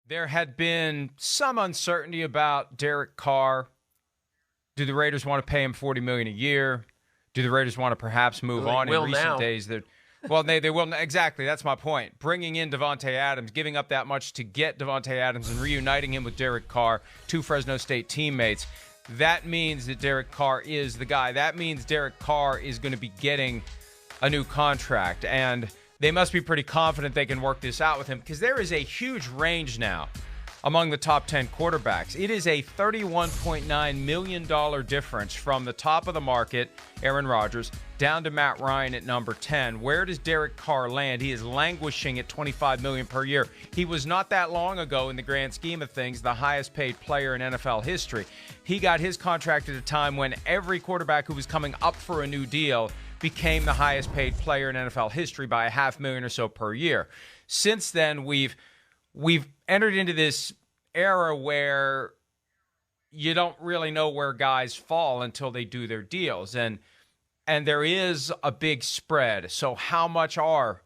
There had been some uncertainty about Derek Carr. Do the Raiders want to pay him $40 million a year? Do the Raiders want to perhaps move on in recent days? Well, they will. Exactly. That's my point. Bringing in Davante Adams, giving up that much to get Davante Adams and reuniting him with Derek Carr, two Fresno State teammates. That means that Derek Carr is the guy. That means Derek Carr is going to be getting a new contract. And they must be pretty confident they can work this out with him, because there is a huge range now among the top 10 quarterbacks. It is a $31.9 million difference from the top of the market, Aaron Rodgers, down to Matt Ryan at number 10. Where does Derek Carr land? He is languishing at $25 million per year. He was not that long ago, in the grand scheme of things, the highest paid player in NFL history. He got his contract at a time when every quarterback who was coming up for a new deal became the highest paid player in NFL history by $500,000 or so per year. Since then, we've entered into this era where you don't really know where guys fall until they do their deals. And there is a big spread. So how much are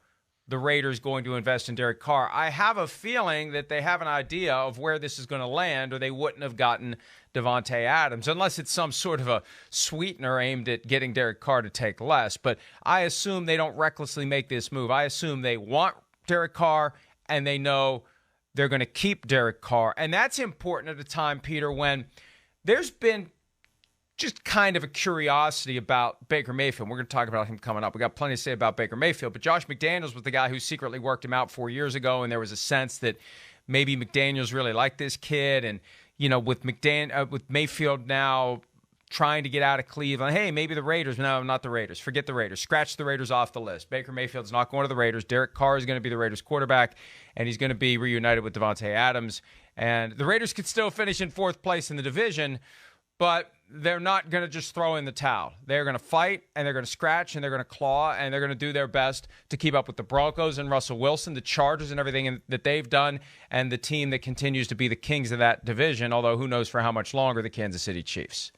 the Raiders going to invest in Derek Carr? I have a feeling that they have an idea of where this is going to land, or they wouldn't have gotten Davante Adams, unless it's some sort of a sweetener aimed at getting Derek Carr to take less. But I assume they don't recklessly make this move. I assume they want Derek Carr, and they know they're going to keep Derek Carr. And that's important at a time, Peter, when there's been just kind of a curiosity about Baker Mayfield. We're going to talk about him coming up. We got plenty to say about Baker Mayfield, but Josh McDaniels was the guy who secretly worked him out 4 years ago, and there was a sense that maybe McDaniels really liked this kid. And, you know, with Mayfield now trying to get out of Cleveland, hey, maybe the Raiders. No, not the Raiders. Forget the Raiders. Scratch the Raiders off the list. Baker Mayfield's not going to the Raiders. Derek Carr is going to be the Raiders quarterback, and he's going to be reunited with Davante Adams. And the Raiders could still finish in fourth place in the division, but they're not going to just throw in the towel. They're going to fight, and they're going to scratch, and they're going to claw, and they're going to do their best to keep up with the Broncos and Russell Wilson, the Chargers, and everything that they've done, and the team that continues to be the kings of that division, although who knows for how much longer, the Kansas City Chiefs.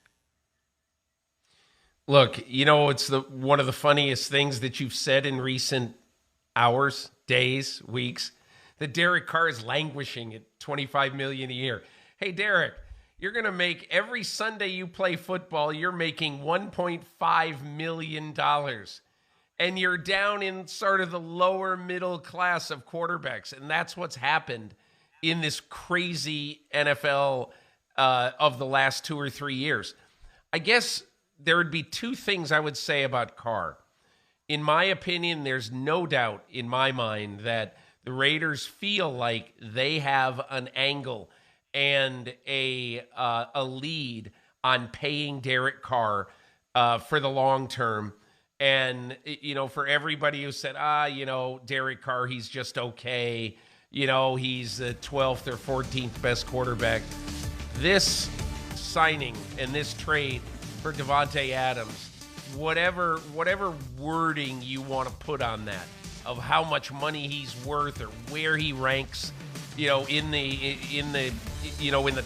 Look, you know, it's one of the funniest things that you've said in recent hours, days, weeks, that Derek Carr is languishing at $25 million a year. Hey, Derek, you're going to make, every Sunday you play football, you're making $1.5 million. And you're down in sort of the lower middle class of quarterbacks. And that's what's happened in this crazy NFL of the last 2 or 3 years. I guess there would be two things I would say about Carr. In my opinion, there's no doubt in my mind that the Raiders feel like they have an angle and a lead on paying Derek Carr for the long term. And, you know, for everybody who said, Derek Carr, he's just okay. You know, he's the 12th or 14th best quarterback. This signing and this trade for Davante Adams, whatever wording you want to put on that, of how much money he's worth or where he ranks, you know, in the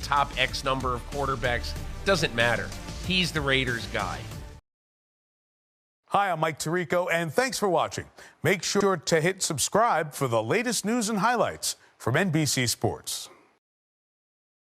top X number of quarterbacks, doesn't matter. He's the Raiders guy. Hi, I'm Mike Tirico, and thanks for watching. Make sure to hit subscribe for the latest news and highlights from NBC Sports.